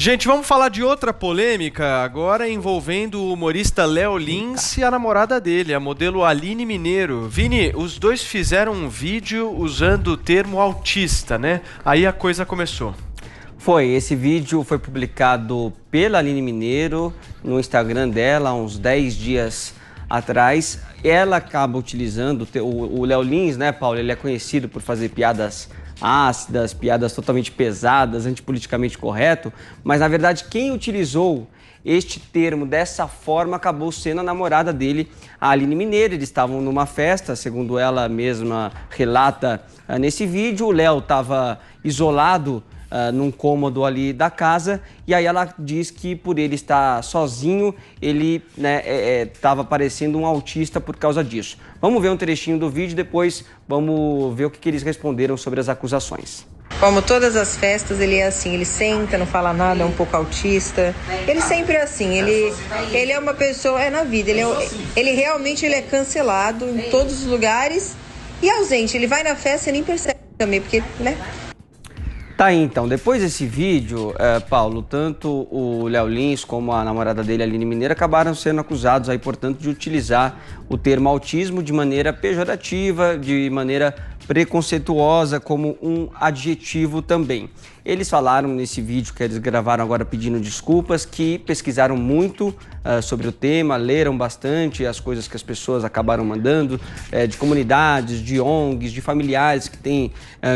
Gente, vamos falar de outra polêmica agora envolvendo o humorista Léo Lins e a namorada dele, a modelo Aline Mineiro. Vini, os dois fizeram um vídeo usando o termo autista, né? Aí a coisa começou. Esse vídeo foi publicado pela Aline Mineiro no Instagram dela há uns 10 dias atrás. Ela acaba utilizando, o Léo Lins, né, Paulo, ele é conhecido por fazer piadas ácidas, piadas totalmente pesadas, antipoliticamente correto, mas na verdade quem utilizou este termo dessa forma acabou sendo a namorada dele, a Aline Mineiro. Eles estavam numa festa, segundo ela mesma relata nesse vídeo. O Léo estava isolado num cômodo ali da casa, e aí ela diz que por ele estar sozinho, ele estava parecendo um autista por causa disso. Vamos ver um trechinho do vídeo, depois vamos ver o que eles responderam sobre as acusações. Como todas as festas, ele é assim, ele senta, não fala nada, é um pouco autista. Ele sempre é assim, ele é uma pessoa, na vida, ele realmente é cancelado em todos os lugares e ausente. Ele vai na festa e nem percebe também, porque, né? Tá aí, então, depois desse vídeo, Paulo, tanto o Léo Lins como a namorada dele, a Aline Mineiro, acabaram sendo acusados aí, portanto, de utilizar o termo autismo de maneira pejorativa, de maneira preconceituosa, como um adjetivo também. Eles falaram nesse vídeo que eles gravaram agora pedindo desculpas, que pesquisaram muito sobre o tema, leram bastante as coisas que as pessoas acabaram mandando, de comunidades, de ONGs, de familiares que têm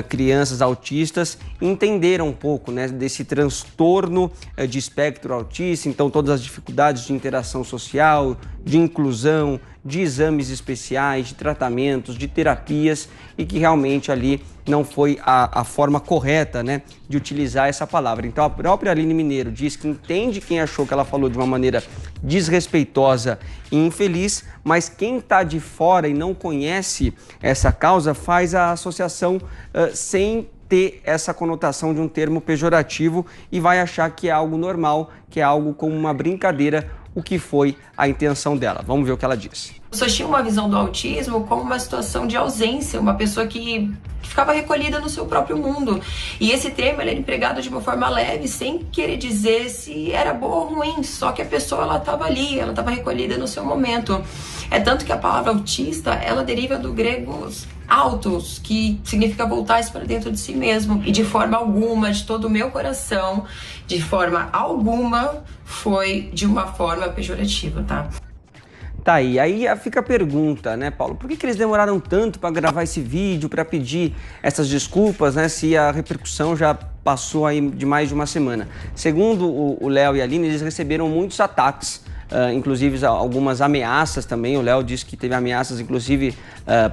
crianças autistas, e entenderam um pouco, né, desse transtorno de espectro autista, então todas as dificuldades de interação social, de inclusão, de exames especiais, de tratamentos, de terapias, e que realmente ali não foi a forma correta, né, de utilizar essa palavra. Então a própria Aline Mineiro diz que entende quem achou que ela falou de uma maneira desrespeitosa e infeliz, mas quem está de fora e não conhece essa causa faz a associação sem ter essa conotação de um termo pejorativo e vai achar que é algo normal, que é algo como uma brincadeira, o que foi a intenção dela. Vamos ver o que ela disse. As pessoas tinham uma visão do autismo como uma situação de ausência, uma pessoa que ficava recolhida no seu próprio mundo. E esse termo ele era empregado de uma forma leve, sem querer dizer se era bom ou ruim, só que a pessoa ela estava ali, ela estava recolhida no seu momento. É tanto que a palavra autista, ela deriva do grego autos, que significa voltar-se para dentro de si mesmo. E de forma alguma, de todo o meu coração, de forma alguma, foi de uma forma pejorativa, tá? Tá aí fica a pergunta, né, Paulo? Por que eles demoraram tanto para gravar esse vídeo, para pedir essas desculpas, né, se a repercussão já passou aí de mais de uma semana? Segundo o Léo e a Aline, eles receberam muitos ataques, inclusive algumas ameaças também. O Léo disse que teve ameaças, inclusive,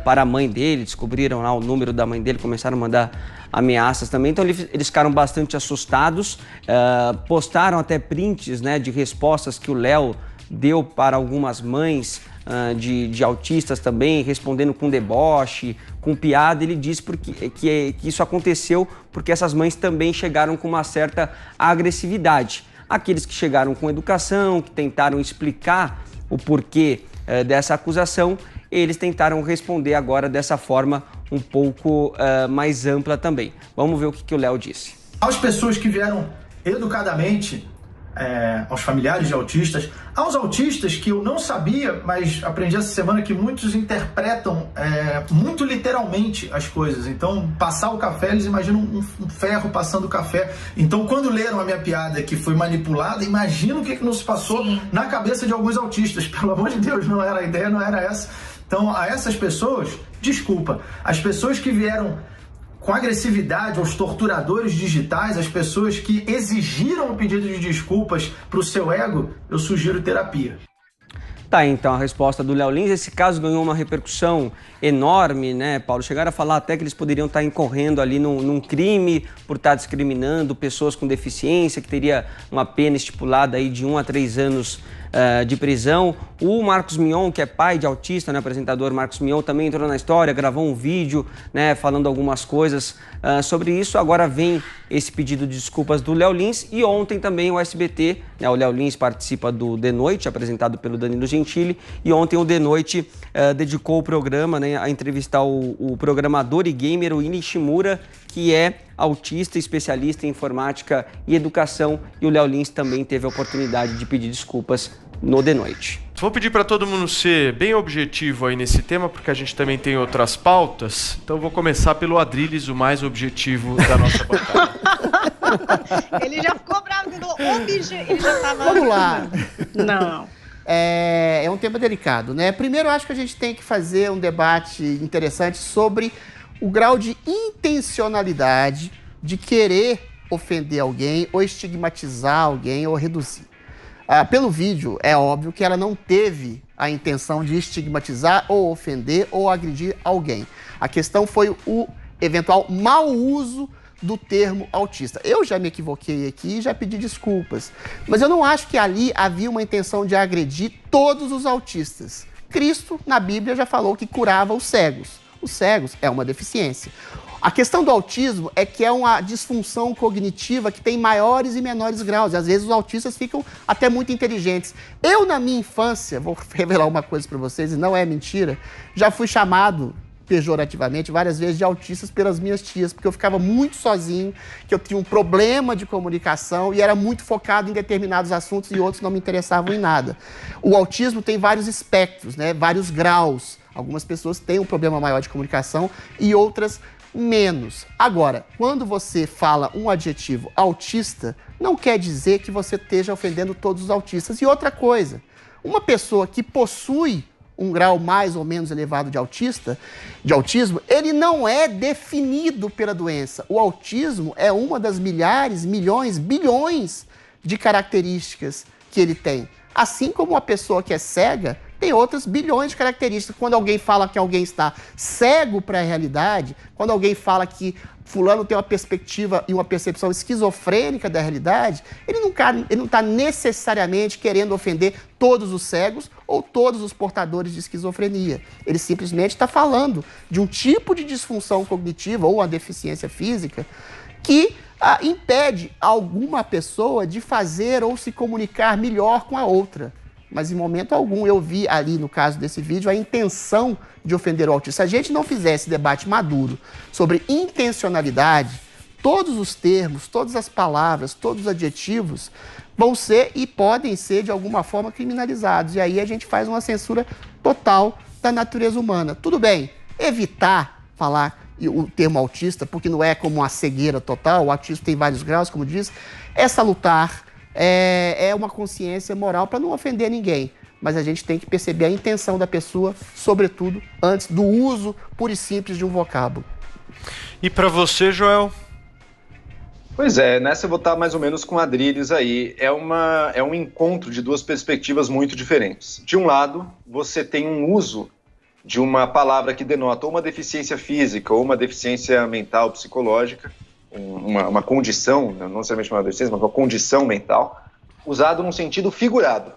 para a mãe dele. Descobriram lá o número da mãe dele, começaram a mandar ameaças também. Então eles ficaram bastante assustados, postaram até prints, né, de respostas que o Léo deu para algumas mães de autistas também, respondendo com deboche, com piada. Ele disse que isso aconteceu porque essas mães também chegaram com uma certa agressividade. Aqueles que chegaram com educação, que tentaram explicar o porquê dessa acusação, eles tentaram responder agora dessa forma um pouco mais ampla também. Vamos ver o que o Léo disse. As pessoas que vieram educadamente, aos familiares de autistas, aos autistas que eu não sabia, mas aprendi essa semana que muitos interpretam muito literalmente as coisas. Então, passar o café, eles imaginam um ferro passando o café. Então, quando leram a minha piada que foi manipulada, imagina o que não se passou na cabeça de alguns autistas. Pelo amor de Deus, não era a ideia, não era essa. Então, a essas pessoas, desculpa. As pessoas que vieram com agressividade aos torturadores digitais, as pessoas que exigiram o pedido de desculpas para o seu ego, eu sugiro terapia. Tá, então a resposta do Léo Lins. Esse caso ganhou uma repercussão enorme, né, Paulo? Chegaram a falar até que eles poderiam estar incorrendo ali num crime por estar discriminando pessoas com deficiência, que teria uma pena estipulada aí de 1 a 3 anos de prisão. O Marcos Mion, que é pai de autista, né, apresentador Marcos Mion, também entrou na história, gravou um vídeo, né, falando algumas coisas sobre isso. Agora vem esse pedido de desculpas do Léo Lins, e ontem também o SBT, né, o Léo Lins participa do De Noite, apresentado pelo Danilo Gentili, e ontem o De Noite dedicou o programa, né, a entrevistar o programador e gamer, o Nishimura, que é autista, especialista em informática e educação, e o Léo Lins também teve a oportunidade de pedir desculpas no De Noite. Vou pedir para todo mundo ser bem objetivo aí nesse tema, porque a gente também tem outras pautas. Então vou começar pelo Adrilles, o mais objetivo da nossa bancada. Ele já ficou bravo, ele já estava... Vamos lá. Não. É um tema delicado, né? Primeiro, eu acho que a gente tem que fazer um debate interessante sobre o grau de intencionalidade de querer ofender alguém ou estigmatizar alguém ou reduzir. Pelo vídeo, é óbvio que ela não teve a intenção de estigmatizar ou ofender ou agredir alguém. A questão foi o eventual mau uso do termo autista. Eu já me equivoquei aqui e já pedi desculpas, mas eu não acho que ali havia uma intenção de agredir todos os autistas. Cristo, na Bíblia, já falou que curava os cegos. Os cegos é uma deficiência. A questão do autismo é que é uma disfunção cognitiva que tem maiores e menores graus. E às vezes os autistas ficam até muito inteligentes. Eu, na minha infância, vou revelar uma coisa para vocês, e não é mentira, já fui chamado pejorativamente várias vezes de autistas pelas minhas tias, porque eu ficava muito sozinho, que eu tinha um problema de comunicação e era muito focado em determinados assuntos e outros não me interessavam em nada. O autismo tem vários espectros, né? Vários graus. Algumas pessoas têm um problema maior de comunicação e outras menos. Agora, quando você fala um adjetivo autista, não quer dizer que você esteja ofendendo todos os autistas. E outra coisa, uma pessoa que possui um grau mais ou menos elevado de autismo, ele não é definido pela doença. O autismo é uma das milhares, milhões, bilhões de características que ele tem. Assim como uma pessoa que é cega tem outras bilhões de características. Quando alguém fala que alguém está cego para a realidade, quando alguém fala que fulano tem uma perspectiva e uma percepção esquizofrênica da realidade, ele não está necessariamente querendo ofender todos os cegos ou todos os portadores de esquizofrenia. Ele simplesmente está falando de um tipo de disfunção cognitiva ou uma deficiência física que impede alguma pessoa de fazer ou se comunicar melhor com a outra. Mas em momento algum eu vi ali, no caso desse vídeo, a intenção de ofender o autista. Se a gente não fizesse debate maduro sobre intencionalidade, todos os termos, todas as palavras, todos os adjetivos vão ser e podem ser, de alguma forma, criminalizados. E aí a gente faz uma censura total da natureza humana. Tudo bem, evitar falar o termo autista, porque não é como uma cegueira total, o autismo tem vários graus, como diz, é salutar. É uma consciência moral para não ofender ninguém. Mas a gente tem que perceber a intenção da pessoa, sobretudo, antes do uso puro e simples de um vocábulo. E para você, Joel? Pois é, nessa eu vou estar mais ou menos com Adrilles aí. É um encontro de duas perspectivas muito diferentes. De um lado, você tem um uso de uma palavra que denota ou uma deficiência física ou uma deficiência mental, psicológica, uma condição, não necessariamente uma deficiência, mas uma condição mental, usado num sentido figurado,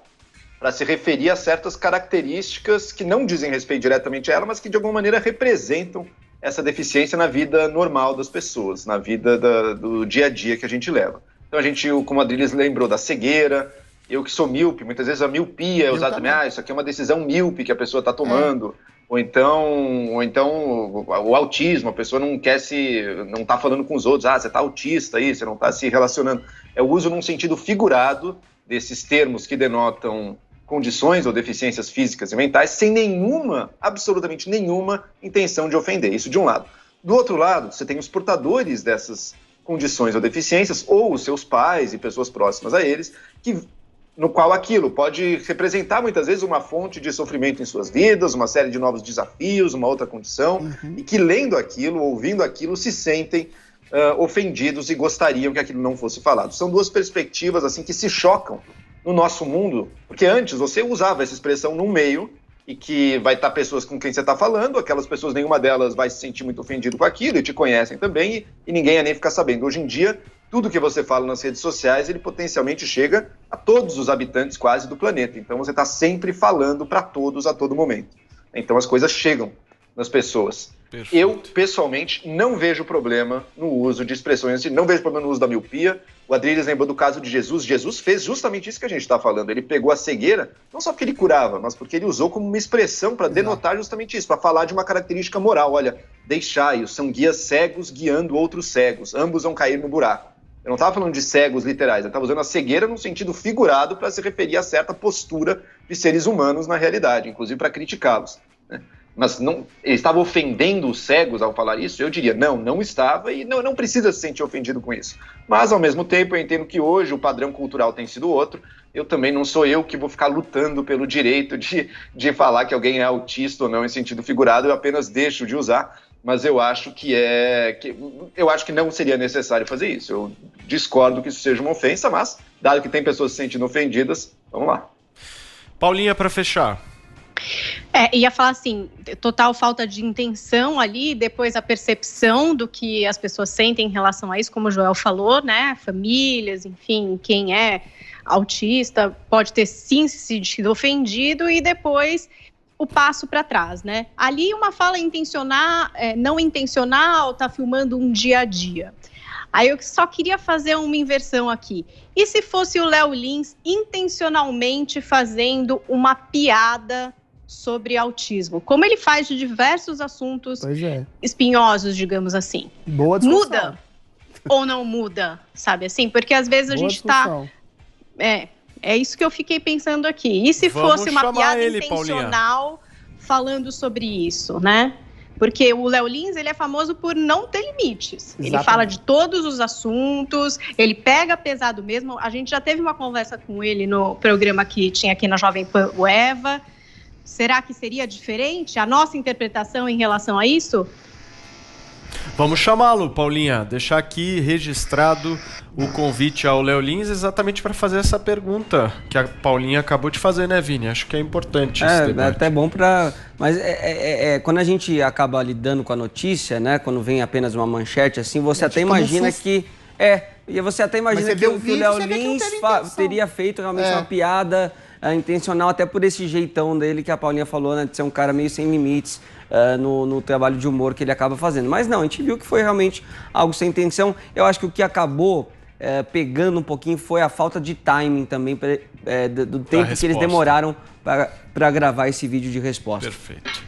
para se referir a certas características que não dizem respeito diretamente a ela, mas que de alguma maneira representam essa deficiência na vida normal das pessoas, na vida do dia a dia que a gente leva. Então a gente, como a Adrilles lembrou, da cegueira, eu que sou míope, muitas vezes a miopia é usada também, isso aqui é uma decisão míope que a pessoa está tomando. Ou então o autismo, a pessoa não está falando com os outros, você está autista aí, você não está se relacionando. É o uso num sentido figurado desses termos que denotam condições ou deficiências físicas e mentais sem absolutamente nenhuma intenção de ofender. Isso de um lado. Do outro lado, você tem os portadores dessas condições ou deficiências, ou os seus pais e pessoas próximas a eles, no qual aquilo pode representar muitas vezes uma fonte de sofrimento em suas vidas, uma série de novos desafios, uma outra condição, e que lendo aquilo, ouvindo aquilo, se sentem ofendidos e gostariam que aquilo não fosse falado. São duas perspectivas assim que se chocam no nosso mundo, porque antes você usava essa expressão num meio e que vai estar pessoas com quem você está falando, aquelas pessoas, nenhuma delas vai se sentir muito ofendido com aquilo e te conhecem também e ninguém ia nem ficar sabendo. Hoje em dia, tudo que você fala nas redes sociais, ele potencialmente chega a todos os habitantes quase do planeta. Então você está sempre falando para todos a todo momento. Então as coisas chegam nas pessoas. Perfeito. Eu, pessoalmente, não vejo problema no uso de expressões, não vejo problema no uso da miopia. O Adrilles lembrou do caso de Jesus. Jesus fez justamente isso que a gente está falando. Ele pegou a cegueira, não só porque ele curava, mas porque ele usou como uma expressão para denotar justamente isso, para falar de uma característica moral. Olha, deixai-os, são guias cegos guiando outros cegos, ambos vão cair no buraco. Eu não estava falando de cegos literais, eu estava usando a cegueira no sentido figurado para se referir a certa postura de seres humanos na realidade, inclusive para criticá-los, né? Mas não, ele estava ofendendo os cegos ao falar isso? Eu diria, não estava e não precisa se sentir ofendido com isso. Mas, ao mesmo tempo, eu entendo que hoje o padrão cultural tem sido outro. Eu também não sou eu que vou ficar lutando pelo direito de falar que alguém é autista ou não em sentido figurado, eu apenas deixo de usar. Mas eu acho eu acho que não seria necessário fazer isso. Eu discordo que isso seja uma ofensa, mas, dado que tem pessoas se sentindo ofendidas, vamos lá. Paulinha, para fechar. Ia falar assim, total falta de intenção ali, depois a percepção do que as pessoas sentem em relação a isso, como o Joel falou, né, famílias, enfim, quem é autista pode ter sim se sentido ofendido e depois o passo para trás, né. Ali uma fala intencional, não intencional, tá filmando um dia a dia. Aí eu só queria fazer uma inversão aqui. E se fosse o Léo Lins intencionalmente fazendo uma piada sobre autismo, como ele faz de diversos assuntos espinhosos, digamos assim. Boa discussão. Muda ou não muda, sabe assim? Porque às vezes a gente discussão. É isso que eu fiquei pensando aqui. E se fosse uma piada intencional falando sobre isso, né? Porque o Léo Lins, ele é famoso por não ter limites. Exatamente. Ele fala de todos os assuntos, ele pega pesado mesmo. A gente já teve uma conversa com ele no programa que tinha aqui na Jovem Pan, o Eva. Será que seria diferente a nossa interpretação em relação a isso? Vamos chamá-lo, Paulinha. Deixar aqui registrado o convite ao Léo Lins exatamente para fazer essa pergunta que a Paulinha acabou de fazer, né, Vini? Acho que é importante esse debate. É até bom para... Mas quando a gente acaba lidando com a notícia, né, quando vem apenas uma manchete assim, você até imagina que... E você até imagina que o Léo Lins teria feito realmente uma piada intencional, até por esse jeitão dele que a Paulinha falou, né, de ser um cara meio sem limites no trabalho de humor que ele acaba fazendo. Mas não, a gente viu que foi realmente algo sem intenção. Eu acho que o que acabou pegando um pouquinho foi a falta de timing também, do tempo que eles demoraram para gravar esse vídeo de resposta. Perfeito.